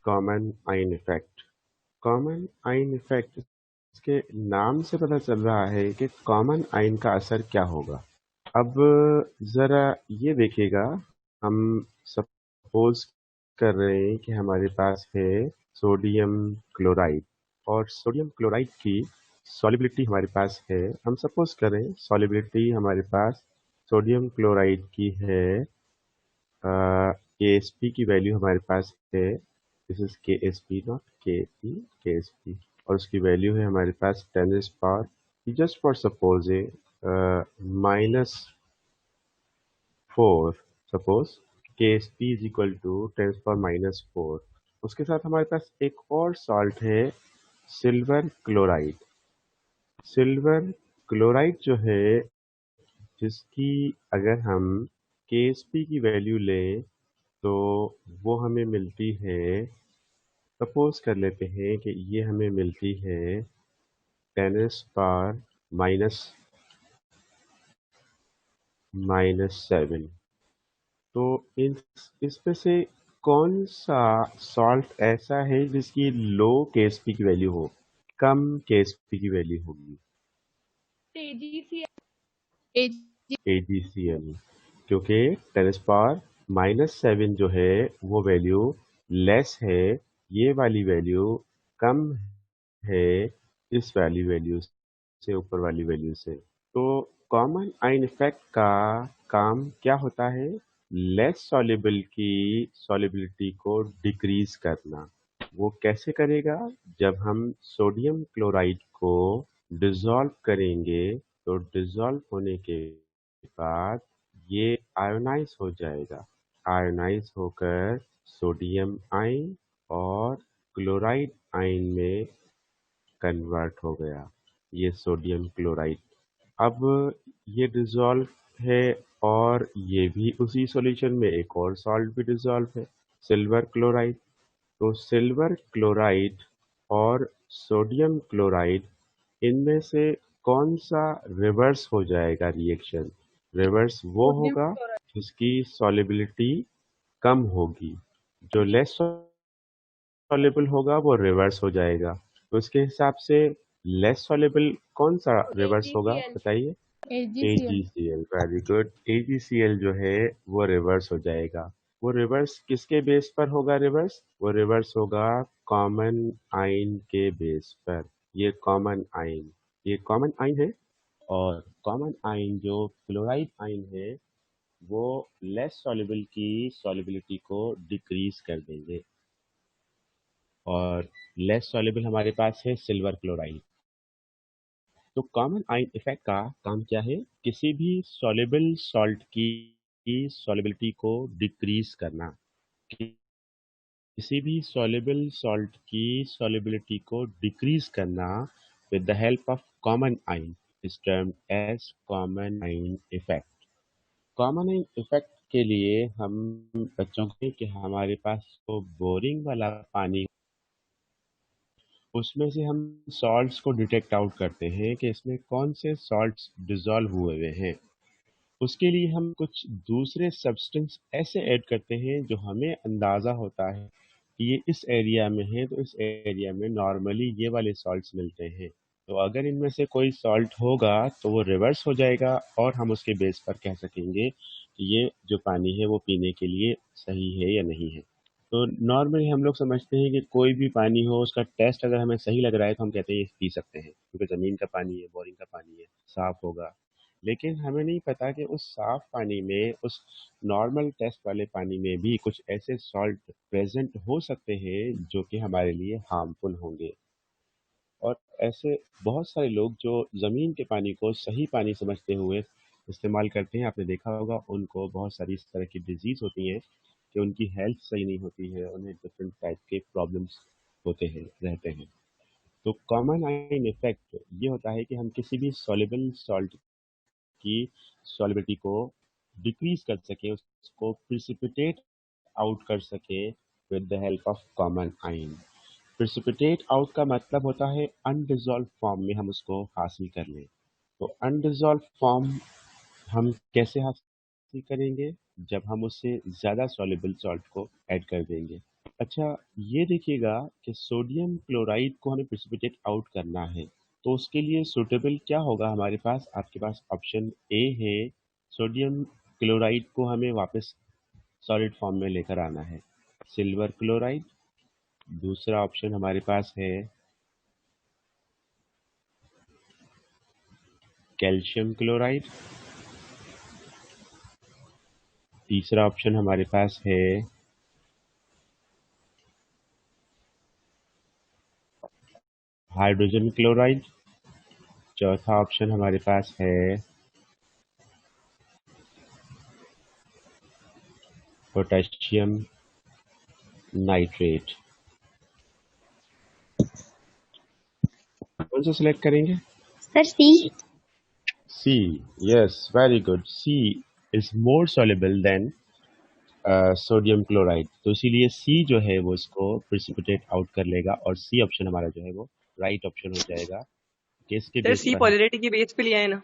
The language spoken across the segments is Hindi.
Common ion effect. Common ion effect, इसके नाम से पता चल रहा है कि कॉमन आइन का असर क्या होगा। अब जरा ये देखिएगा, हम सपोज कर रहे हैं कि हमारे पास है सोडियम क्लोराइड, और सोडियम क्लोराइड की सॉलिबिलिटी हमारे पास है। हम सपोज कर रहे हैं सॉलिबिलिटी हमारे पास सोडियम क्लोराइड की है, के एस पी की वैल्यू हमारे पास है, this is K S P not K P, K S P, और उसकी वैल्यू है हमारे पास 10⁻, just for suppose -4, suppose K S P is equal to 10⁻⁻4। उसके साथ हमारे पास एक और सॉल्ट है, सिल्वर क्लोराइड। सिल्वर क्लोराइड जो है, जिसकी अगर हम के एस पी की वैल्यू लें तो वो हमें मिलती है, सपोज कर लेते हैं कि ये हमें मिलती है 10⁻⁻7। तो इन इसमें से कौन सा सॉल्ट ऐसा है जिसकी लो केएसपी की वैल्यू हो, कम केएसपी की वैल्यू होगी? AgCl, क्योंकि 10⁻⁻7 जो है वो वैल्यू लेस है, ये वाली वैल्यू कम है इस वाली वैल्यू से, ऊपर वाली वैल्यू से। तो कॉमन आइन इफेक्ट का काम क्या होता है? लेस सॉल्युबल की सॉल्युबिलिटी को डिक्रीज करना। वो कैसे करेगा? जब हम सोडियम क्लोराइड को डिसॉल्व करेंगे तो डिसॉल्व होने के बाद ये आयोनाइज हो जाएगा। आयोनाइज होकर सोडियम आयन और क्लोराइड आयन में कन्वर्ट हो गया, ये सोडियम क्लोराइड। अब ये डिसॉल्व है, और ये भी उसी सॉल्यूशन में एक और सॉल्ट भी डिसॉल्व है, सिल्वर क्लोराइड। तो सिल्वर क्लोराइड और सोडियम क्लोराइड, इनमें से कौन सा रिवर्स हो जाएगा रिएक्शन? रिवर्स वो सोडियम होगा क्लोराइड। जिसकी सॉल्युबिलिटी कम होगी। जो लेस सॉल्युबल होगा वो रिवर्स हो जाएगा। तो इसके हिसाब से लेस सॉल्युबल कौन सा रिवर्स होगा, AgCl। बताइए? AgCl। AgCl, very good. AgCl जो है वो रिवर्स हो जाएगा। वो रिवर्स किसके बेस पर होगा? रिवर्स वो रिवर्स होगा कॉमन आइन के बेस पर। ये कॉमन आइन, ये कॉमन आइन है, और कॉमन आइन जो क्लोराइड आइन है वो लेस सॉल्युबल की सॉल्युबिलिटी को डिक्रीज कर देंगे। और लेस सॉल्युबल हमारे पास है सिल्वर क्लोराइड। तो कॉमन आइन इफेक्ट का काम क्या है? किसी भी सॉल्युबल सॉल्ट की सॉल्युबिलिटी को डिक्रीज करना। किसी भी सॉल्युबल सॉल्ट की सॉल्युबिलिटी को डिक्रीज करना with the help of common ion is termed as common ion effect. Common ion effect के लिए हम बच्चों को कि हमारे पास तो बोरिंग वाला पानी, उसमें से हम सॉल्ट्स को डिटेक्ट आउट करते हैं कि इसमें कौन से सॉल्ट्स डिसॉल्व हुए हुए हैं। उसके लिए हम कुछ दूसरे सब्सटेंस ऐसे ऐड करते हैं जो हमें अंदाज़ा होता है कि ये इस एरिया में है, तो इस एरिया में नॉर्मली ये वाले सॉल्ट्स मिलते हैं। तो अगर इनमें से कोई सॉल्ट होगा तो वो रिवर्स हो जाएगा, और हम उसके बेस पर कह सकेंगे कि ये जो पानी है वो पीने के लिए सही है या नहीं है। तो नॉर्मली हम लोग समझते हैं कि कोई भी पानी हो, उसका टेस्ट अगर हमें सही लग रहा है तो हम कहते हैं ये पी सकते हैं, क्योंकि ज़मीन का पानी है, बोरिंग का पानी है, साफ़ होगा। लेकिन हमें नहीं पता कि उस साफ पानी में, उस नॉर्मल टेस्ट वाले पानी में भी कुछ ऐसे सॉल्ट प्रेजेंट हो सकते हैं जो कि हमारे लिए हार्मफुल होंगे। और ऐसे बहुत सारे लोग जो ज़मीन के पानी को सही पानी समझते हुए इस्तेमाल करते हैं, आपने देखा होगा उनको बहुत सारी इस तरह की डिजीज़ होती हैं कि उनकी हेल्थ सही नहीं होती है, उन्हें डिफरेंट टाइप के प्रॉब्लम्स होते हैं, रहते हैं। तो कॉमन आइन इफेक्ट ये होता है कि हम किसी भी सॉल्युबल सॉल्ट की सॉलिबिलिटी को डिक्रीज कर सके, उसको प्रिसिपिटेट आउट कर सके with the help of common आइन। प्रिसिपिटेट आउट का मतलब होता है अनडिजॉल्व फॉर्म में हम उसको हासिल कर लें। तो अनडिजॉल्व फॉर्म हम कैसे हासिल करेंगे? जब हम उससे ज़्यादा सॉल्युबल सॉल्ट को ऐड कर देंगे। अच्छा, ये देखिएगा कि सोडियम क्लोराइड को हमें प्रेसिपिटेट आउट करना है, तो उसके लिए सूटेबल क्या होगा हमारे पास? आपके पास ऑप्शन ए है, सोडियम क्लोराइड को हमें वापस सॉलिड फॉर्म में लेकर आना है, सिल्वर क्लोराइड। दूसरा ऑप्शन हमारे पास है कैल्शियम क्लोराइड। तीसरा ऑप्शन हमारे पास है हाइड्रोजन क्लोराइड। चौथा ऑप्शन हमारे पास है पोटेशियम नाइट्रेट। कौन सा सिलेक्ट करेंगे? Sir C. C. Yes, very good. C is more soluble than sodium chloride, तो इसीलिए सी जो है वो इसको प्रिसिपिटेट आउट कर लेगा, और सी ऑप्शन हमारा जो है वो राइट ऑप्शन हो जाएगा। किसके सर बेस सी पर हम? पॉलरिटी के बेस पे लिया है ना,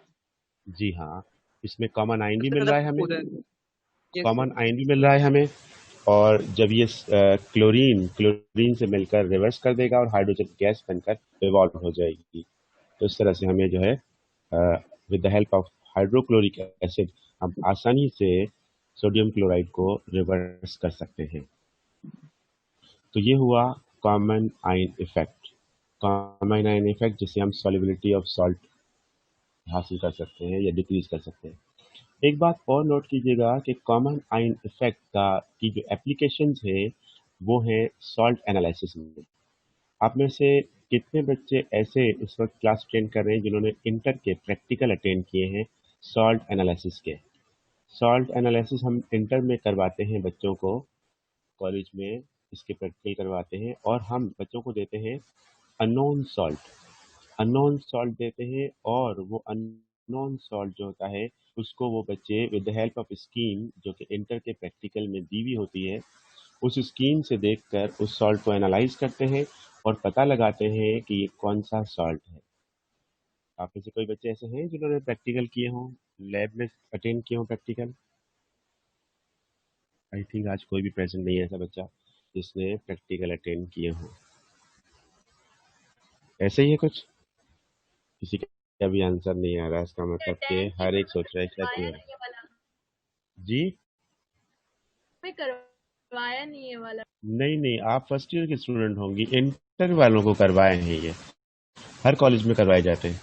जी हाँ, इसमें कॉमन आयन भी सबसे मिल ज्यादा रहा है हमें। उधर। Yes common sir. आयन भी मिल रहा है हमें, और जब ये क्लोरीन क्लोरीन से मिलकर रिवर्स कर देगा और हाइड्रोजन गैस बनकर इवॉल्व हो जाएगी। तो इस तरह से हमें जो है with the help of hydrochloric acid हम आसानी से सोडियम क्लोराइड को रिवर्स कर सकते हैं। तो ये हुआ common ion effect. Common ion effect जिससे हम सॉल्युबिलिटी ऑफ सॉल्ट हासिल कर सकते हैं या डिक्रीज कर सकते हैं। एक बात और नोट कीजिएगा कि कॉमन आयन इफेक्ट का की जो एप्लीकेशंस है वो है सॉल्ट एनालिसिस में। आप में से कितने बच्चे ऐसे इस वक्त क्लास अटेंड कर रहे हैं जिन्होंने इंटर के प्रैक्टिकल अटेंड किए हैं सॉल्ट एनालिसिस के? सॉल्ट एनालिसिस हम इंटर में करवाते हैं बच्चों को, कॉलेज में इसके प्रैक्टिकल करवाते हैं, और हम बच्चों को देते हैं अननोन सॉल्ट। अननोन सॉल्ट देते हैं, और वो अननोन सॉल्ट जो होता है उसको वो बच्चे with the help of scheme जो कि इंटर के प्रैक्टिकल में दी हुई होती है, उस स्कीम से देखकर उस सॉल्ट को एनालाइज करते हैं और पता लगाते हैं कि ये कौन सा सॉल्ट है। आप में से कोई बच्चे ऐसे हैं जिन्होंने प्रैक्टिकल किए हों, लैब में अटेंड किए हों प्रैक्टिकल? आई थिंक आज कोई भी प्रेजेंट नहीं है ऐसा बच्चा जिसने प्रैक्टिकल अटेंड किए हों। ऐसे ही है कुछ? किसी का भी आंसर नहीं आ रहा, इसका मतलब कि हर एक सोच रहा है क्या क्यों है। जी? में करवाया नहीं है वाला। नहीं नहीं, आप फर्स्ट ईयर के स्टूडेंट होंगी, इंटर वालों को करवाए हैं ये, हर कॉलेज में करवाए जाते हैं।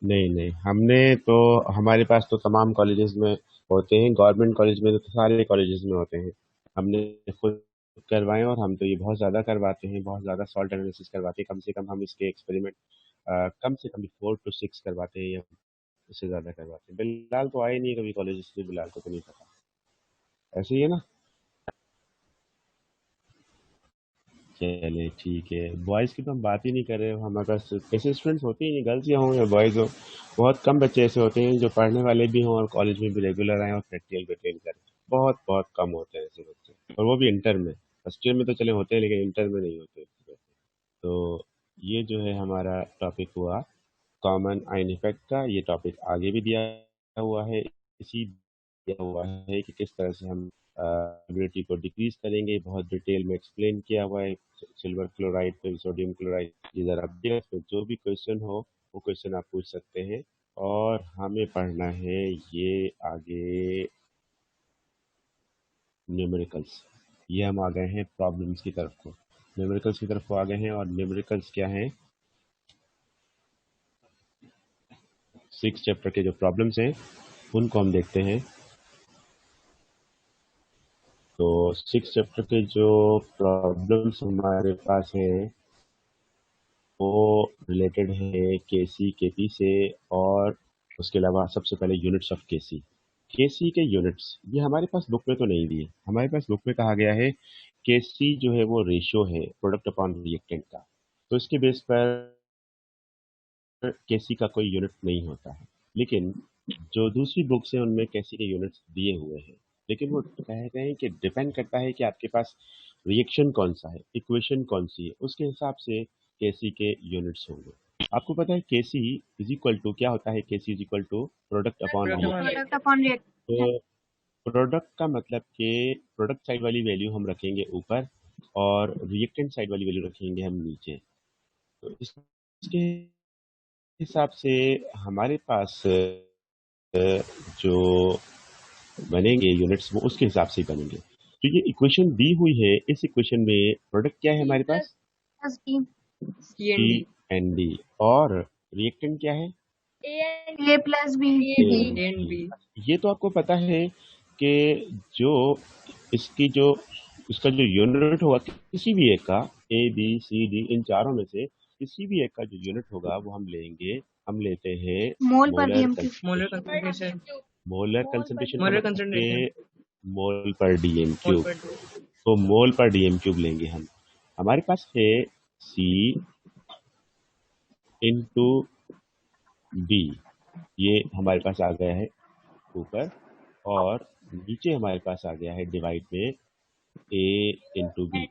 नहीं नहीं, हमने तो, हमारे पास तो तमाम कॉलेजेस में होते हैं, गवर्नमेंट कॉलेज में तो सारे कॉलेजेस में होते हैं। हमने खुद करवाए, और हम तो ये बहुत ज़्यादा करवाते हैं, बहुत ज़्यादा सॉल्ट एनालिसिस करवाते हैं। कम से कम हम इसके एक्सपेरिमेंट कम से कम 4 to 6 करवाते हैं, या उससे ज़्यादा करवाते हैं। बिलाल तो आए नहीं है कभी कॉलेज, इसलिए बिलाल को तो नहीं पता। ऐसे ही है ना? चले ठीक है, बॉयज़ की तो हम बात ही नहीं कर रहे हो। हमारे पास ऐसे स्टूडेंट्स होते ही नहीं, गर्ल्स या हों या बॉयज़ हो, बहुत कम बच्चे ऐसे होते हैं जो पढ़ने वाले भी हों और कॉलेज में भी रेगुलर आए और प्रैक्टिकल भी अटेंड करें। बहुत बहुत कम होते हैं ऐसे बच्चे, और वो भी इंटर में। फर्स्ट ईयर में तो चले होते हैं, लेकिन इंटर में नहीं होते ऐसे बच्चे। तो ये जो है हमारा टॉपिक हुआ कॉमन आइन इफेक्ट का। ये टॉपिक आगे भी दिया हुआ है, इसी दिया हुआ है कि किस तरह से हम एबिलिटी को डिक्रीज करेंगे, बहुत डिटेल में एक्सप्लेन किया हुआ है। सिल्वर क्लोराइड पे, सोडियम क्लोराइड, इधर आप देखिए, जो भी क्वेश्चन हो वो क्वेश्चन आप पूछ सकते हैं। और हमें पढ़ना है ये आगे न्यूमेरिकल्स। ये हम आ गए हैं प्रॉब्लम्स की तरफ को, न्यूमेरिकल्स की तरफ को आ गए हैं। और न्यूमेरिकल्स क्या हैं? 6 चैप्टर के जो प्रॉब्लम्स हैं उनको हम देखते हैं। तो 6 चैप्टर के जो प्रॉब्लम्स हमारे पास हैं वो रिलेटेड है केसी केपी से, और उसके अलावा सबसे पहले यूनिट्स ऑफ केसी। केसी के यूनिट्स ये हमारे पास बुक में तो नहीं दिए। हमारे पास बुक में कहा गया है केसी जो है वो रेशियो है प्रोडक्ट अपॉन रिएक्टेंट का, तो इसके बेस पर केसी का कोई यूनिट नहीं होता है। लेकिन जो दूसरी बुक्स हैं उनमें केसी के यूनिट्स दिए हुए हैं, लेकिन वो कहते हैं कि डिपेंड करता है कि आपके पास रिएक्शन कौन सा है, इक्वेशन कौन सी है, उसके हिसाब से केसी के यूनिट्स होंगे। आपको पता है केसी इज इक्वल टू क्या होता है? KC is equal to product upon product upon reactant. Product reactant. Upon react. तो प्रोडक्ट का मतलब कि प्रोडक्ट साइड वाली वैल्यू हम रखेंगे ऊपर और रिएक्टेंट साइड वाली वैल्यू रखेंगे हम नीचे। तो इसके हिसाब से हमारे पास जो बनेंगे यूनिट्स वो उसके हिसाब से ही बनेंगे। तो ये इक्वेशन दी हुई है, इस इक्वेशन में प्रोडक्ट क्या है हमारे पास? C C and D and D. और रिएक्टेंट क्या है? A plus B A and B. B ये तो आपको पता है कि जो इसकी जो इसका जो यूनिट होगा किसी भी एक का, ए बी सी डी, इन चारों में से किसी भी एक का जो यूनिट होगा वो हम लेते हैं मोल पर molar DM cube molar concentration. Concentration molar concentration का मोलर मतलब कंसंट्रेशन कि मोल पर डीएम मोल क्यूब। पर डीएम तो मोल पर डीएम क्यूब लेंगे हम। हमारे पास है सी इंटू डी, ये हमारे पास आ गया है ऊपर, और नीचे हमारे पास आ गया है डिवाइड में ए इंटू बी,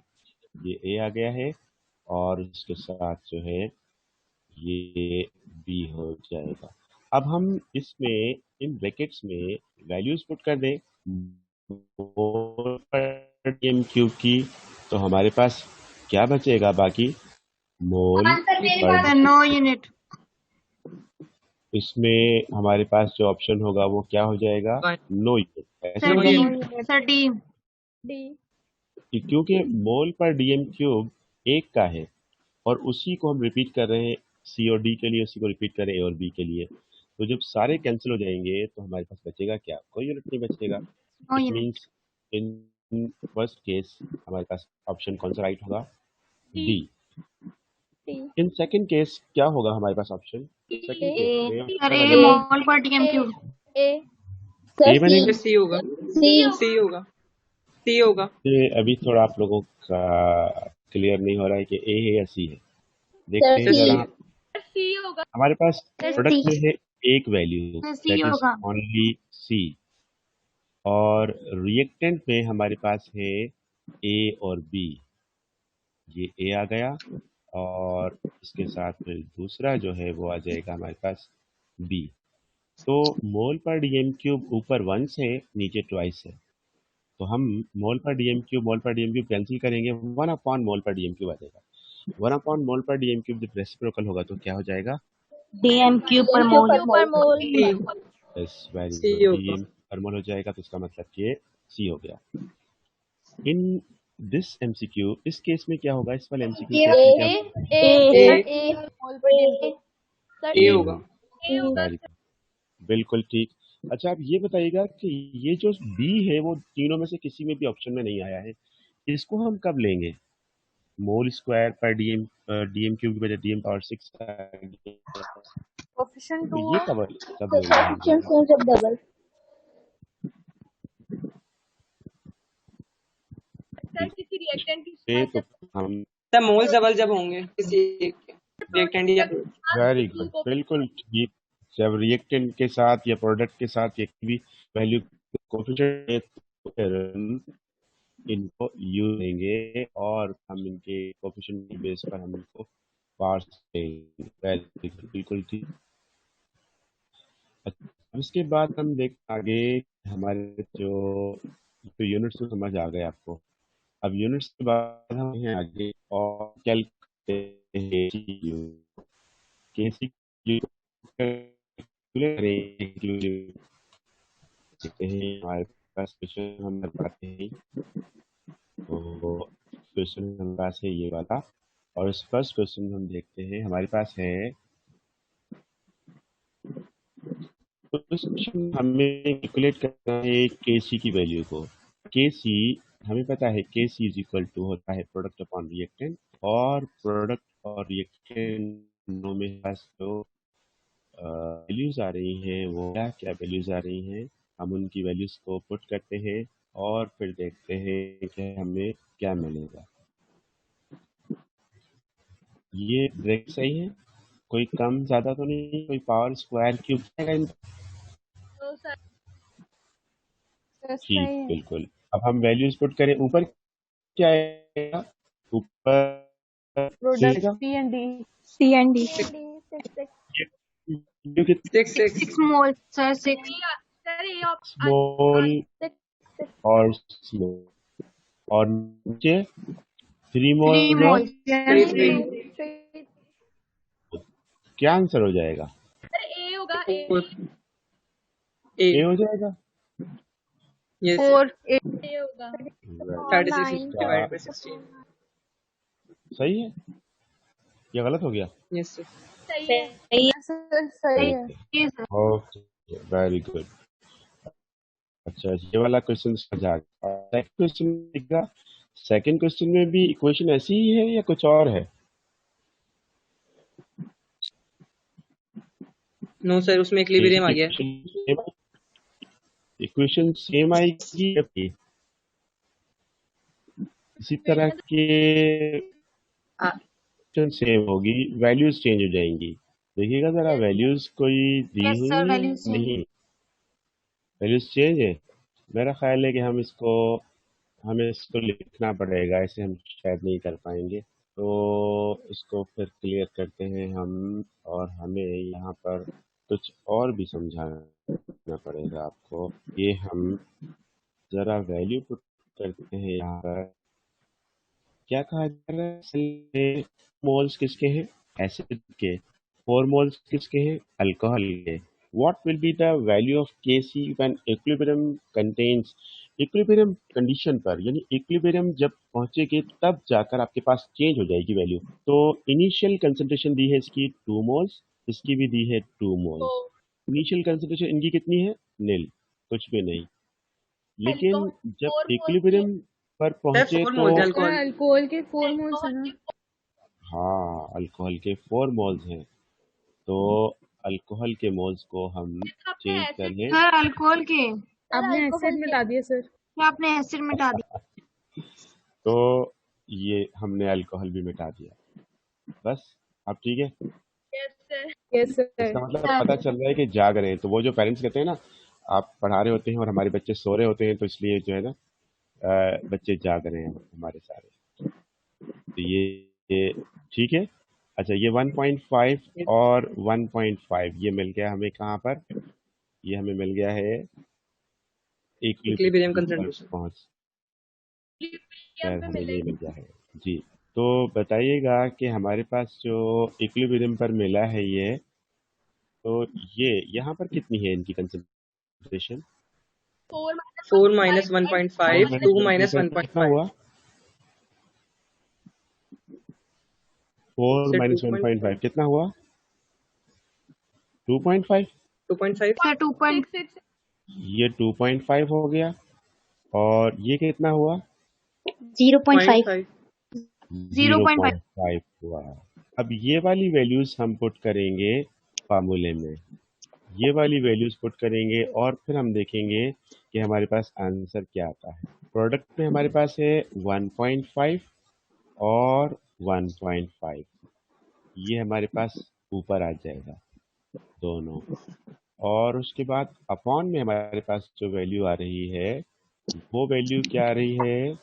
ये ए आ गया है और इसके साथ जो है ये बी हो जाएगा। अब हम इसमें इन ब्रैकेट्स में वैल्यूज पुट कर दें मोल पर डीएम क्यूब की, तो हमारे पास क्या बचेगा बाकी? मोल पर। 9 यूनिट इसमें हमारे पास जो ऑप्शन होगा वो क्या हो जाएगा? No unit. ऐसे होगा सर डी क्योंकि मोल पर डीएम क्यूब एक का है और उसी को हम रिपीट कर रहे हैं सी और डी के लिए, उसी को रिपीट कर रहे हैं ए और बी के लिए। तो जब सारे कैंसिल हो जाएंगे तो हमारे पास बचेगा क्या? कोई यूनिट नहीं बचेगा। No it unit means in first case हमारे पास ऑप्शन कौन सा राइट होगा? डी। इन सेकंड केस क्या होगा हमारे पास ऑप्शन? सेकंड केस सर ए मोल पर डीएम क्यूब ए बनेगा। सी होगा सी होगा सी होगा ये अभी थोड़ा आप लोगों का क्लियर नहीं हो रहा है कि ए है या सी है। देखते हैं जरा। सी होगा। हमारे पास प्रोडक्ट में है एक वैल्यू, सी दैट इज होगा ओनली सी, और रिएक्टेंट में हमारे पास है ए और बी, ये ए आ गया और इसके साथ फिर दूसरा जो है वो आ जाएगा हमारे पास बी। तो मोल पर डीएम क्यूब ऊपर वंस है, नीचे ट्वाइस है। तो हम मोल पर डीएम क्यूब कैंसिल करेंगे, 1 अपॉन मोल पर डीएम क्यूब आ जाएगा। 1 अपॉन मोल पर डीएम क्यूब जब रेसिप्रोकल होगा तो क्या हो जाएगा? डीएम क्यूब पर मोल यस, वेरी सी गुड। होगा डीएम पर मोल हो जाएगा तो इसका मतलब कि सी हो गया। इन दिस एमसीक्यू, इस केस में क्या होगा? इस वाले एमसीक्यू केस में क्या ए होगा वेरी गुड, बिल्कुल ठीक। अच्छा, आप ये बताइएगा कि ये जो बी है वो तीनों में से किसी में भी ऑप्शन में नहीं आया है, इसको हम कब लेंगे? मोल स्क्वायर पर डीएम डीएम क्यूब की वजह डीएम पावर 6 आ गया, तो ये कब लेंगे हम लोग? सर किसी रिएक्टेंट की ये तो हम सर मोल डबल जब होंगे किसी एक रिएक्टेंट या वेरी गुड, बिल्कुल ठीक। जब रिएक्टेंट के साथ या प्रोडक्ट के साथ एक भी वैल्यू कोफिशिएंट है तो फिर हम इनको यूज देंगे और हम इनके कोफिशिएंट के बेस पर हम इनको पार्स देंगे। वेरी गुड, बिल्कुल ठीक। अच्छा, अब इसके बाद हम देख आगे हमारे जो यूनिट्स तो समझ आ गए आपको। अब यूनिट्स के बाद हम हैं आगे और कैलकुलेट हैं केसी देखते हैं हमारे पास क्वेश्चन हम कर पाते हैं। तो क्वेश्चन हमारे पास है ये वाला, और इस फर्स्ट क्वेश्चन हम देखते हैं हमारे पास है। तो इस क्वेश्चन हमें कैलकुलेट करना है केसी की वैल्यू को। केसी हमें पता है केसी इज इक्वल टू होता है प्रोडक्ट अपॉन रिएक्टेंट, और प्रोडक्ट और रिएक्टेंट दोनों में पास जो वैल्यूज आ रही हैं वो क्या क्या वैल्यूज आ रही हैं, हम उनकी वैल्यूज को पुट करते हैं और फिर देखते हैं कि हमें क्या मिलेगा। ये ब्रेक सही है? कोई कम ज्यादा तो नहीं? कोई पावर स्क्वायर क्यूब आएगा? ठीक, बिल्कुल। अब हम वैल्यूज पुट करें, ऊपर क्या आएगा? ऊपर सी एंड डी क्योंकि 6 मोल सर 6 स्मॉल और स्लो, और नीचे 3 3 moles of moles. Three Yes, three क्या आंसर हो जाएगा? सर ए होगा ए 8 ए हो जाएगा। यस 4 ए होगा 36 इसका डिवाइडेड बाय 16 सही है या गलत हो गया? यस सर सही है सर सही है ओके, वेरी गुड। अच्छा, ये वाला क्वेश्चन समझ आ गया। सेकंड क्वेश्चन देखा, सेकंड क्वेश्चन में भी इक्वेशन ऐसी ही है या कुछ और है? नो सर उसमें इक्विलिब्रियम आ गया इक्वेशन सेम आएगी या फिर इसी तरह के आ, इक्वेशन सेम होगी, वैल्यूज चेंज हो जाएंगी? देखिएगा जरा, वैल्यूज कोई दी यस हुई सर है वैल्यूज नहीं? वैल्यूज चेंज है। मेरा ख्याल है कि हमें इसको लिखना पड़ेगा, ऐसे हम शायद नहीं कर पाएंगे। तो इसको फिर क्लियर करते हैं हम, और हमें यहाँ पर कुछ और भी समझाना पड़ेगा आपको। ये हम जरा वैल्यू पुट करते हैं यहाँ पर। क्या कहा जा रहा है? असल में मोल्स किसके हैं? एसिड के। 4 मोल्स किसके हैं? अल्कोहल के। What will be the value of Kc when equilibrium contains? Equilibrium condition पर, यानी इक्विलिब्रियम जब पहुंचेगी तब जाकर आपके पास चेंज हो जाएगी वैल्यू। तो इनिशियल कंसंट्रेशन दी है इसकी 2 मोल्स, इसकी भी दी है 2 मोल्स। इनिशियल कंसंट्रेशन इनकी कितनी है? नील, कुछ भी नहीं। लेकिन जब इक्विलिब्रियम पर सर पहुंचे 4 तो मोल्स अल्कोहल अल्कोहल के 4 मोल्स है ना हाँ, अल्कोहल के 4 मोल्स हैं। तो अल्कोहल के मोल्स को हम चेंज कर लें। सर अल्कोहल के आपने एसिड मिटा दिया सर। आपने एसिड मिटा दिया तो ये हमने अल्कोहल भी मिटा दिया। बस, अब ठीक है। Yes sir. इसका मतलब पता चल रहा है कि जाग रहे हैं। तो वो जो पेरेंट्स कहते हैं ना, आप पढ़ा रहे होते हैं और हमारे बच्चे सो रहे होते हैं, तो इसलिए जो है ना, बच्चे जाग रहे हैं हमारे सारे। तो ये ठीक है। अच्छा, ये 1.5 और 1.5 ये मिल गया हमें कहाँ पर? ये हमें मिल गया है इक्विलिब्रियम इक्विलिब्रियम पर कंसंट्रेशन पहुंच कर हमें ये मिल गया है। जी, तो बताइएगा कि हमारे पास जो इक्विलिब्रियम पर मिला है ये, तो ये यहाँ पर कितनी है इनकी कंसंट्रेशन? 4 माइनस 1.5 2 माइनस कितना 1.5 हुआ? 4 सर माइनस 1.5 कितना हुआ? 2.5। 2.5 सर 2.6 ये 2.5 हो गया, और ये कितना हुआ? 0.5 0.5 हुआ। अब ये वाली वैल्यूज हम पुट करेंगे फार्मूले में, ये वाली वैल्यूज पुट करेंगे, और फिर हम देखेंगे कि हमारे पास आंसर क्या आता है। प्रोडक्ट में हमारे पास है 1.5 और 1.5, ये हमारे पास ऊपर आ जाएगा दोनों। और उसके बाद अपॉन में हमारे पास जो वैल्यू आ रही है, वो वैल्यू क्या आ रही है?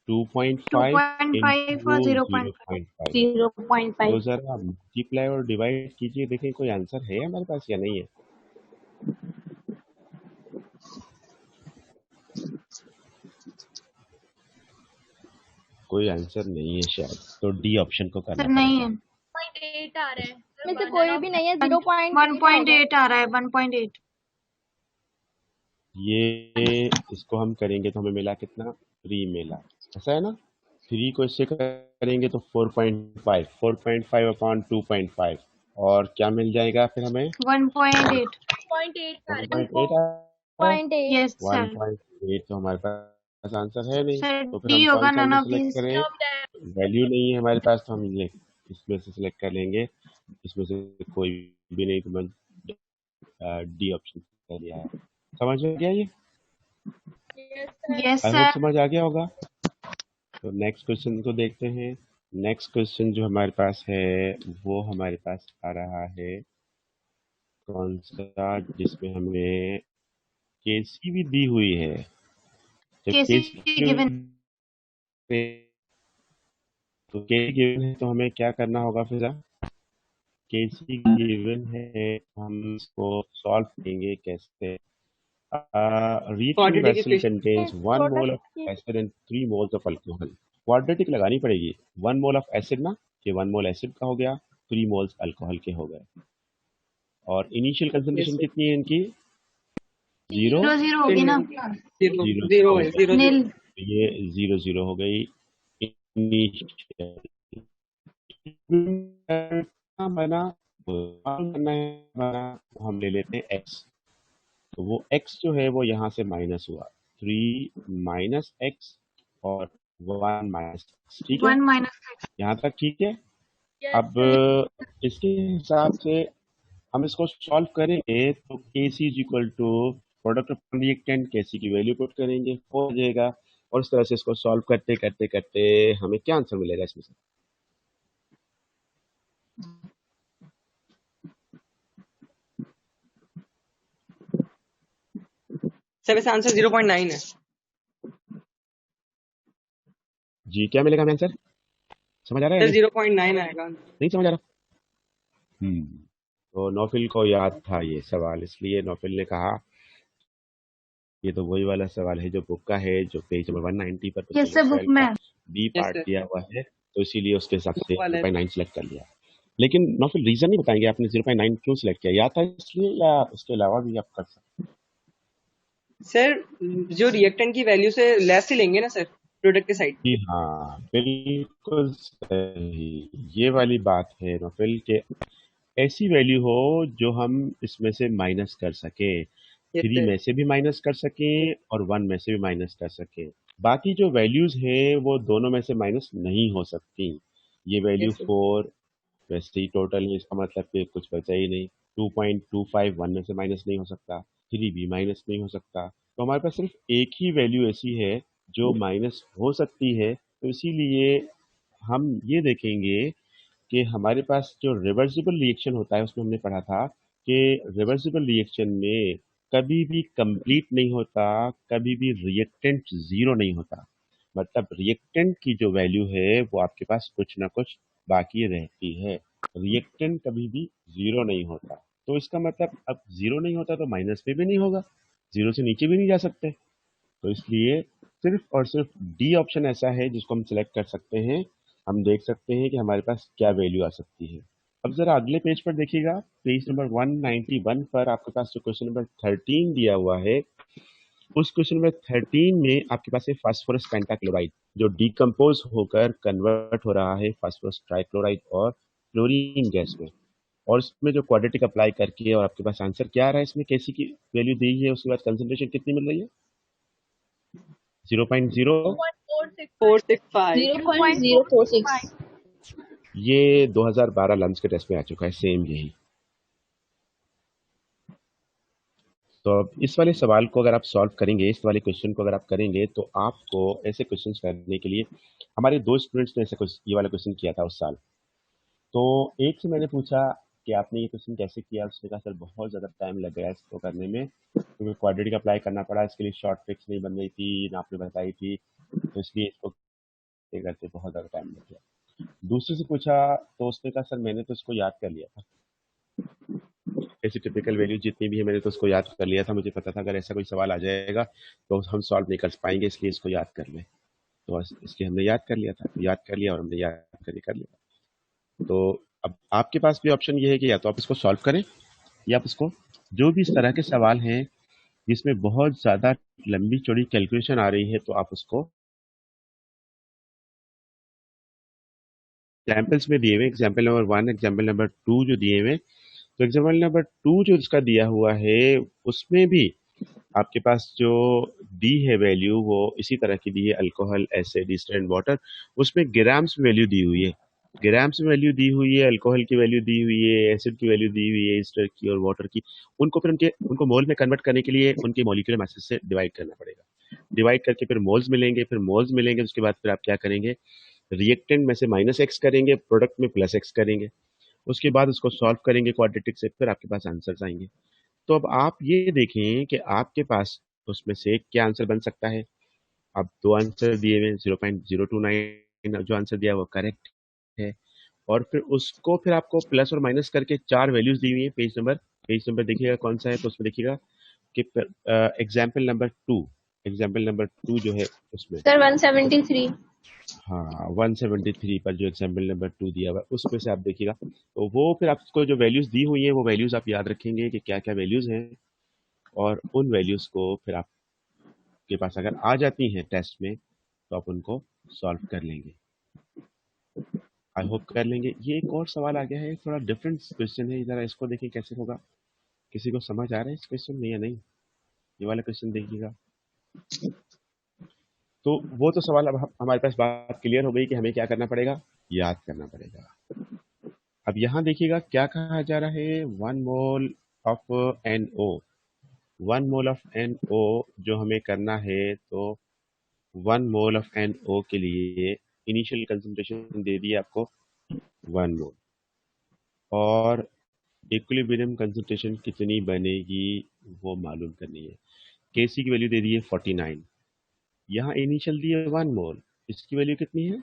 2.5 2.5 इंटू और 0.5 0.5। 0.5 तो जरा मल्टीप्लाई और डिवाइड कीजिए, देखें कोई आंसर है हमारे पास या नहीं है। कोई आंसर नहीं है शायद, तो डी ऑप्शन को करना सर नहीं पड़ेगा। है 0.8 आ रहा है में से कोई भी नहीं है 0.8 1.8 आ रहा है 1.8 ये इसको हम करेंगे तो हमें मिला कितना? 3 मिला, ऐसा है ना? 3 को इससे करेंगे तो 4.5, 4.5 अपॉन 2.5, और क्या मिल जाएगा फिर हमें? 1.8 1.8 आ रहा है। 0.8 यस सर 1.8 तो हमारे पास आंसर है नहीं, सर तो फिर डी हम कौन होगा सा none answer of select these करें? वैल्यू नहीं है हमारे पास, तो हम इसमें से सिलेक्ट कर लेंगे। इसमें से कोई भी नहीं, तो मैं डी ऑप्शन कर लिया है। समझ में गया ये? यस आई होप सर समझ आ गया होगा। तो नेक्स्ट क्वेश्चन को देखते हैं। नेक्स्ट क्वेश्चन जो हमारे पास है, वो हमारे पास आ रहा है कौन सा, जिसमें हमें केसी भी दी हुई है। जब केसी केसी गिवन तो के गिवन है, तो हमें क्या करना होगा फिर? केसी गिवन है, हम इसको सॉल्व करेंगे कैसे? reaction quadratic vessel equation contains 1 छोटा mole of acid and 3 moles of alcohol. Quadratic लगानी पड़ेगी, 1 मोल ऑफ एसिड ना, कि 1 मोल एसिड का हो गया, 3 मोल्स अल्कोहल के हो गए। और इनिशियल कंसंट्रेशन कितनी है इनकी? जीरो 0 होगी ना। जीरो जीरो जीरो है, जीरो नील। ये 0 हो गई इनिशियल। बना बना तो हम ले लेते हैं x, तो वो x जो है वो यहाँ से माइनस हुआ, 3 माइनस एक्स और 1 माइनस एक्स। ठीक है, 1 माइनस x। यहाँ तक ठीक है। अब इसके हिसाब से हम इसको सॉल्व करेंगे तो Kc is equal to product of reactant, Kc की वैल्यू पुट करेंगे, हो जाएगा। और इस तरह से इसको सॉल्व करते करते करते हमें क्या आंसर मिलेगा इसमें से? सर इसका आंसर 0.9 है। जी क्या मिलेगा हमें आंसर? समझ आ रहा है सर नहीं? 0.9 आएगा। नहीं समझ आ रहा? तो नौफिल को याद था ये सवाल, इसलिए नौफिल ने कहा ये तो वही वाला सवाल है जो बुक का है, जो पेज नंबर 190 पर यस सर, बुक में। B Yes, part sir. दिया हुआ है, तो इसीलिए उसके हिसाब से वाला है। 0.9 सिलेक्ट कर लिया। लेकिन नौफिल रीजन नहीं बताएंगे आपने 0.9 क्यों सिलेक्ट किया? याद था इसलिए या उसके अलावा भी आप कर सकते? सर जो रिएक्टेंट की वैल्यू से लेस ही लेंगे ना सर, प्रोडक्ट के साइड। जी हाँ बिल्कुल सही, ये वाली बात है नौफिल के ऐसी वैल्यू हो जो हम इसमें से माइनस कर सके, 3 में से भी माइनस कर सकें और 1 में से भी माइनस कर सकें। बाकी जो वैल्यूज हैं वो दोनों में से माइनस नहीं हो सकती। ये वैल्यू Yes, sir. 4 वैसे ही टोटल है, इसका मतलब कि कुछ बचा ही नहीं। 2.25 1 में से माइनस नहीं हो सकता, 3 भी माइनस नहीं हो सकता। तो हमारे पास सिर्फ एक ही वैल्यू ऐसी है जो माइनस हो सकती है, तो इसीलिए हम ये देखेंगे कि हमारे पास जो रिवर्सिबल रिएक्शन होता है उसमें हमने पढ़ा था कि रिवर्सिबल रिएक्शन में कभी भी कंप्लीट नहीं होता, कभी भी रिएक्टेंट जीरो नहीं होता। मतलब रिएक्टेंट की जो वैल्यू है वो आपके पास कुछ ना कुछ बाकी रहती है, रिएक्टेंट कभी भी जीरो नहीं होता। तो इसका मतलब अब जीरो नहीं होता तो माइनस पे भी नहीं होगा, जीरो से नीचे भी नहीं जा सकते। तो इसलिए सिर्फ और सिर्फ डी ऑप्शन ऐसा है जिसको हम सिलेक्ट कर सकते हैं। हम देख सकते हैं कि हमारे पास क्या वैल्यू आ सकती है। अब जरा अगले पेज पर देखिएगा, पेज नंबर 191 पर आपके पास जो क्वेश्चन नंबर 13 दिया हुआ है, उस क्वेश्चन नंबर 13 में आपके पास है फास्फोरस पेंटाक्लोराइड जो डिकम्पोज होकर कन्वर्ट हो रहा है फास्फोरस ट्राइक्लोराइड और क्लोरीन गैस में। और इसमें जो क्वाड्रेटिक अप्लाई करके और आपके पास आंसर क्या आ रहा है, इसमें कैसी की वैल्यू दी है, उसके बाद कंसंट्रेशन कितनी मिल रही है? 0.0 465। 0.046। ये 2012 लम्स के टेस्ट में आ चुका है, सेम यही। तो अब इस वाले सवाल को अगर आप सॉल्व करेंगे, इस वाले क्वेश्चन को अगर आप करेंगे, तो आपको ऐसे क्वेश्चन करने के लिए, हमारे 2 स्टूडेंट्स ने ऐसे ये वाला क्वेश्चन किया था उस साल। तो एक से मैंने पूछा कि आपने ये क्वेश्चन कैसे किया, उसने कहा सर बहुत ज़्यादा टाइम लग गया इसको करने में, क्योंकि क्वाड्रेटिक अप्लाई करना पड़ा, इसके लिए शॉर्ट ट्रिक्स नहीं बन रही थी ना आपने बताई थी, तो इसलिए इसको करते बहुत ज़्यादा टाइम लग गया। दूसरे से पूछा तो उसने कहा सर मैंने तो इसको याद कर लिया था, ऐसी टिपिकल वैल्यू जितनी भी है मैंने तो उसको याद कर लिया था, मुझे पता था अगर ऐसा कोई सवाल आ जाएगा तो हम सॉल्व नहीं कर पाएंगे, इसलिए इसको याद कर लें। तो इसलिए हमने याद कर लिया था, याद कर लिया और हमने याद करके कर लिया। तो अब आपके पास भी ऑप्शन ये है कि या तो आप इसको सॉल्व करें या आप इसको, जो भी इस तरह के सवाल हैं जिसमें बहुत ज़्यादा लंबी चौड़ी कैलकुलेशन आ रही है, तो आप उसको एग्जाम्पल्स में दिए हुए, एग्जाम्पल नंबर 1 एग्जाम्पल नंबर 2 जो दिए हुए, तो एग्जाम्पल नंबर 2 जो इसका दिया हुआ है उसमें भी आपके पास जो दी है वैल्यू वो इसी तरह की दी है, alcohol acid Easter and water. उसमें ग्राम्स में वैल्यू दी हुई है, ग्राम्स में वैल्यू दी हुई है, अल्कोहल की वैल्यू दी हुई है, एसिड की वैल्यू दी हुई है, ईस्टर की और वाटर की। उनको फिर उनको मोल में कन्वर्ट करने के लिए उनके मॉलिक्यूलर मासेस से डिवाइड करना पड़ेगा, डिवाइड करके फिर मोल्स मिलेंगे, फिर मोल्स मिलेंगे, उसके बाद फिर आप क्या करेंगे, रिएक्टेंट में से माइनस एक्स करेंगे, प्रोडक्ट में प्लस एक्स करेंगे, उसके बाद उसको सॉल्व करेंगे क्वाड्रेटिक से, फिर आपके पास आंसर्स आएंगे। तो अब आप ये देखें कि आपके पास उसमें से क्या आंसर बन सकता है। अब 2 आंसर दिए हुए, 0.029 जो आंसर दिया वो करेक्ट है, और फिर उसको फिर आपको प्लस और माइनस करके 4 वैल्यूज दी हुई है। पेज नंबर देखिएगा कौन सा है, तो उसमें देखिएगा कि एग्जाम्पल नंबर टू जो है उसमें, सर 173। हाँ 173 पर जो एग्जाम्पल नंबर 2 दिया हुआ है उसमें से आप देखिएगा, तो वो फिर आपको जो वैल्यूज दी हुई हैं वो वैल्यूज आप याद रखेंगे कि क्या क्या वैल्यूज हैं, और उन वैल्यूज को फिर आपके पास अगर आ जाती हैं टेस्ट में तो आप उनको सॉल्व कर लेंगे। आई होप कर लेंगे। ये एक और सवाल आ गया है, थोड़ा डिफरेंट क्वेश्चन है, जरा इसको देखें कैसे होगा। किसी को समझ आ रहा है इस क्वेश्चन में या नहीं? ये वाला क्वेश्चन देखिएगा। तो वो तो सवाल, अब हमारे पास बात क्लियर हो गई कि हमें क्या करना पड़ेगा, याद करना पड़ेगा। अब यहाँ देखिएगा क्या कहा जा रहा है, 1 mole of NO, 1 mole of NO जो हमें करना है, तो 1 मोल ऑफ NO के लिए इनिशियल कंसंट्रेशन दे दी आपको 1 मोल, और इक्विलिब्रियम कंसंट्रेशन कितनी बनेगी वो मालूम करनी है। Kc की वैल्यू दे दी है 49, यहाँ इनिशियल दी है 1 मोल, इसकी वैल्यू कितनी है,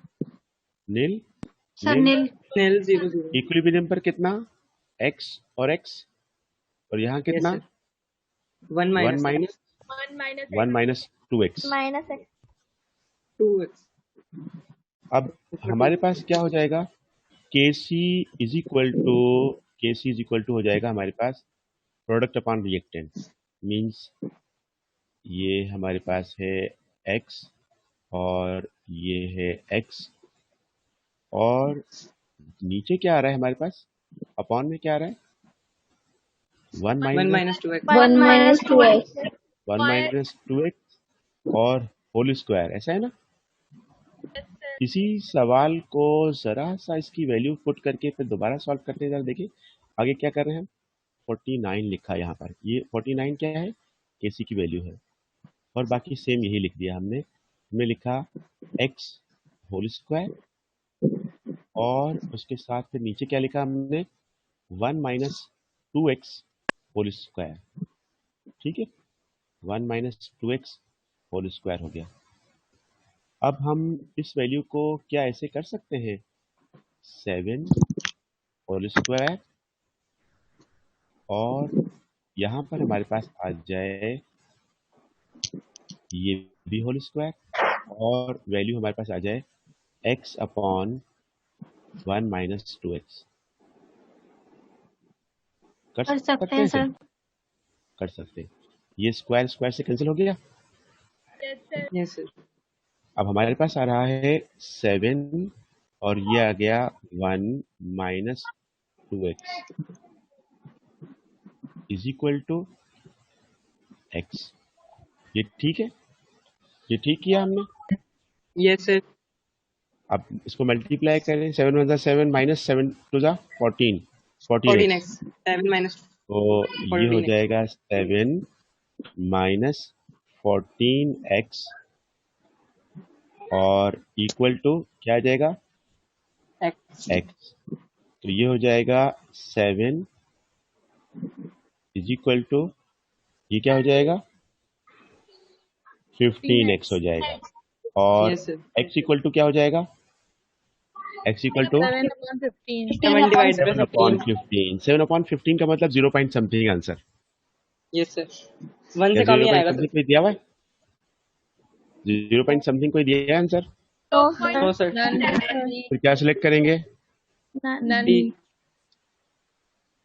नील। सर नील। Nil 0 0। इक्विलिब्रियम पर कितना, x और x, और यहाँ Yes कितना, sir। 1 1 minus 1 minus 2x। Minus x। 2x। अब हमारे पास क्या हो जाएगा, Kc इज इक्वल टू हो जाएगा हमारे पास प्रोडक्ट अपॉन रिएक्टेंट, मींस ये हमारे पास है x और ये है x, और नीचे क्या आ रहा है हमारे पास, अपॉन में क्या आ रहा है, 1 1 minus minus 2x। 1 minus 2x। 1 minus 2x और होल स्क्वायर, ऐसा है ना। इसी सवाल को जरा सा इसकी वैल्यू पुट करके फिर दोबारा सॉल्व करते हैं। जरा देखिए आगे क्या कर रहे हैं हम, 49 लिखा है यहाँ पर, ये 49 क्या है, Kc की वैल्यू है, और बाकी सेम यही लिख दिया हमने लिखा x होल स्क्वायर, और उसके साथ फिर नीचे क्या लिखा हमने, 1 माइनस 2x होल स्क्वायर, ठीक है, 1 माइनस 2x होल स्क्वायर हो गया। अब हम इस वैल्यू को क्या ऐसे कर सकते हैं, 7 होल स्क्वायर, और यहाँ पर हमारे पास आ जाए ये भी होल स्क्वायर, और वैल्यू हमारे पास आ जाए x अपॉन 1 माइनस 2x। कर कर सकते सकते हैं हैं इसे, सर। कर सकते हैं। ये स्क्वायर स्क्वायर से कैंसिल हो गया। Yes sir। अब हमारे पास आ रहा है 7, और ये आ गया 1 minus 2x is equal to x। ये ठीक है, ये ठीक किया हमने। Yes sir। अब इसको मल्टीप्लाई करें, 7 1 7 माइनस 7 2 14, 14x, 14x। 7 minus तो ये हो 14x। जाएगा 7 माइनस 14x, और इक्वल टू क्या आ जाएगा, x। x। तो ये हो जाएगा 7 इज इक्वल टू, ये क्या हो जाएगा, 15x हो जाएगा, और Yes sir। x equal to क्या हो जाएगा, x equal to 7 upon 15। 7 divided by 7 upon 15। 15। 7 upon 15 का मतलब 0 point something answer, Yes sir। 1 या से कम 0 ही पॉइंट आएगा समथिंग सर। कोई दिया हुआ है, 0 पॉइंट समथिंग कोई दिया है आंसर, No sir। फिर क्या सिलेक्ट करेंगे, D।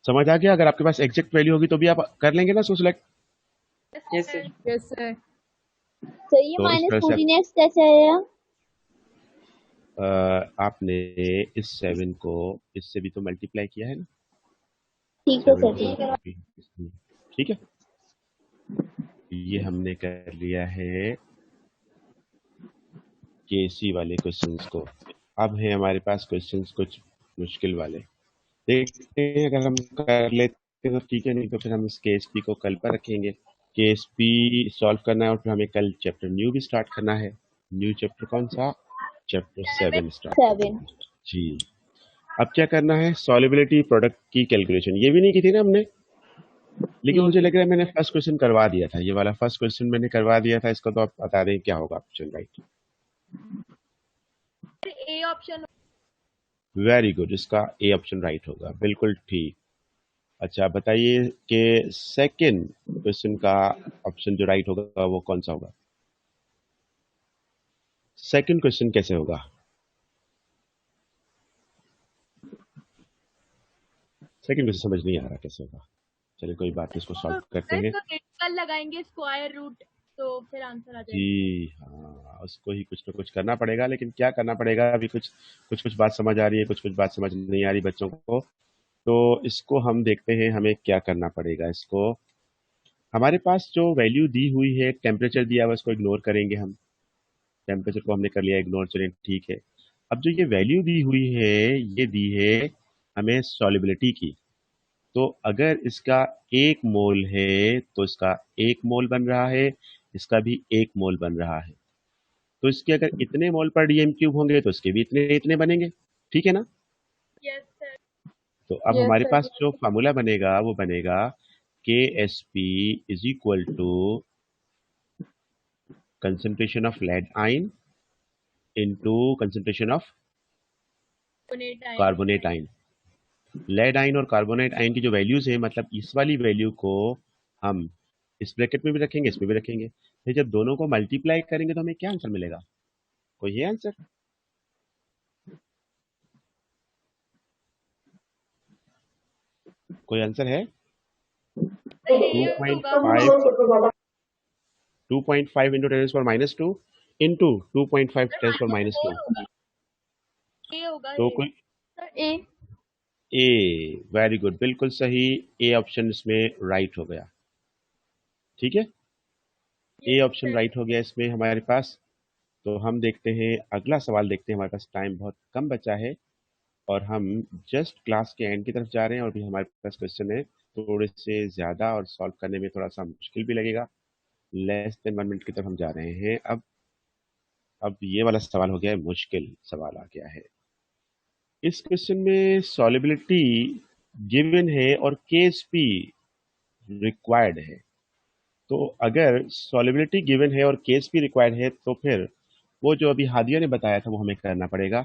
समझ आ गया। अगर आपके पास एग्जैक्ट वैल्यू होगी तो भी आप कर लेंगे ना, सो सिलेक्ट। Yes sir। तो ये तो इस माइनस तरह से 14x कैसे आया? आपने इस 7 को इससे भी तो मल्टीप्लाई किया है ना, ठीक है 7 सर, को ठीक है। ठीक है। ये हमने कर लिया है केसी वाले क्वेश्चंस को। अब है हमारे पास क्वेश्चंस कुछ मुश्किल वाले, देखते हैं अगर हम कर लेते हैं तो ठीक है, नहीं तो फिर हम इस केएसपी को कल पर रखेंगे। केएसपी सॉल्व करना है और फिर हमें कल चैप्टर न्यू भी स्टार्ट करना है। न्यू चैप्टर कौन सा, चैप्टर 7 स्टार्ट 7। जी। अब क्या करना है, सॉल्युबिलिटी प्रोडक्ट की कैलकुलेशन, ये भी नहीं की थी ना हमने, लेकिन No मुझे sir। लग रहा है मैंने फर्स्ट क्वेश्चन करवा दिया था, ये वाला फर्स्ट क्वेश्चन मैंने करवा दिया था। इसको तो आप बता दें क्या होगा option, right. A option. Very good, इसका ए ऑप्शन राइट होगा, बिल्कुल ठीक। अच्छा बताइए कि सेकंड क्वेश्चन का ऑप्शन जो राइट होगा वो कौन सा होगा? सेकंड क्वेश्चन कैसे होगा? सेकंड क्वेश्चन समझ नहीं आ रहा कैसे होगा। चलिए कोई बात नहीं, इसको सॉल्व करते हैं। कल लगाएंगे स्क्वायर रूट तो फिर आंसर आ जाएगा। जी हाँ, उसको ही कुछ ना कुछ करना पड़ेगा, लेकिन क्या करना पड़ेगा अभी कुछ कुछ बात समझ आ रही है, कुछ बात समझ नहीं आ रही बच्चों को। तो इसको हम देखते हैं हमें क्या करना पड़ेगा। इसको हमारे पास जो वैल्यू दी हुई है, टेम्परेचर दिया हुआ, इसको इग्नोर करेंगे हम। टेम्परेचर को हमने कर लिया इग्नोर, चलिए ठीक है। अब जो ये वैल्यू दी हुई है, ये दी है हमें सॉल्युबिलिटी की। तो अगर इसका 1 मोल है तो इसका 1 मोल बन रहा है, इसका भी 1 मोल बन रहा है। तो इसके अगर इतने मोल पर डीएम क्यूब होंगे तो इसके भी इतने इतने बनेंगे, ठीक है ना? Yes sir. तो अब Yes, हमारे sir. पास जो फार्मूला बनेगा वो बनेगा KSP is equal to concentration of lead ion into concentration of carbonate ion. Lead ion और कार्बोनेट आयन की जो वैल्यूज है, मतलब इस वाली वैल्यू को हम इस ब्रैकेट में भी रखेंगे, इसमें भी रखेंगे। फिर जब दोनों को मल्टीप्लाई करेंगे तो हमें क्या आंसर मिलेगा? कोई है आंसर? कोई आंसर है? 2.5 इंटू 10⁻² इंटू 2.5 10⁻²। तो कोई ए ए, वेरी गुड, बिल्कुल सही। ए ऑप्शन इसमें राइट हो गया, ठीक है। ए ऑप्शन राइट हो गया इसमें हमारे पास। तो हम देखते हैं अगला सवाल, देखते हैं। हमारे पास टाइम बहुत कम बचा है और हम जस्ट क्लास के एंड की तरफ जा रहे हैं और भी हमारे पास क्वेश्चन है थोड़े से ज़्यादा और सॉल्व करने में थोड़ा सा मुश्किल भी लगेगा। लेस देन 1 मिनट की तरफ हम जा रहे हैं। अब ये वाला सवाल हो गया है, मुश्किल सवाल आ गया है। इस क्वेश्चन में सॉल्युबिलिटी गिवन है और केएसपी रिक्वायर्ड है। तो अगर सॉल्युबिलिटी गिवन है और केएसपी रिक्वायर्ड है तो फिर वो जो अभी हादिया ने बताया था वो हमें करना पड़ेगा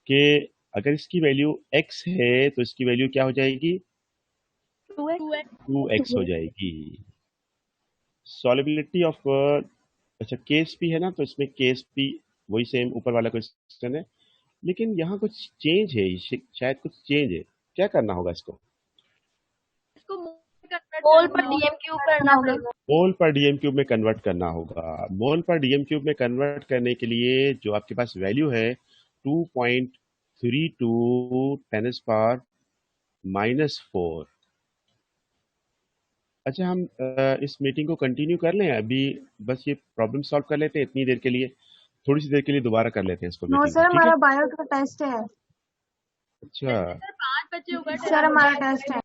कि अगर इसकी वैल्यू x है तो इसकी वैल्यू क्या हो जाएगी? 2x हो जाएगी। सॉल्युबिलिटी ऑफ अच्छा केएसपी है ना, तो इसमें केएसपी वही सेम ऊपर वाला क्वेश्चन है, लेकिन यहाँ कुछ चेंज है, शायद कुछ चेंज है। क्या करना होगा इसको? मोल पर डीएम क्यूब करना होगा। मोल पर डीएम क्यूब में कन्वर्ट करना होगा। मोल पर डीएम क्यूब में कन्वर्ट करने के लिए जो आपके पास वैल्यू है 2.32 10⁻⁴। अच्छा हम इस मीटिंग को कंटिन्यू कर लें अभी, बस ये प्रॉब्लम सॉल्व कर लेते हैं इतनी देर के लिए, थोड़ी सी देर के लिए दोबारा कर लेते हैं इसको नो मीटिंग सर, को, ठीक है? हमारा बायो का टेस्ट है। अच्छा सर 5 बजे होगा सर हमारा टेस्ट है।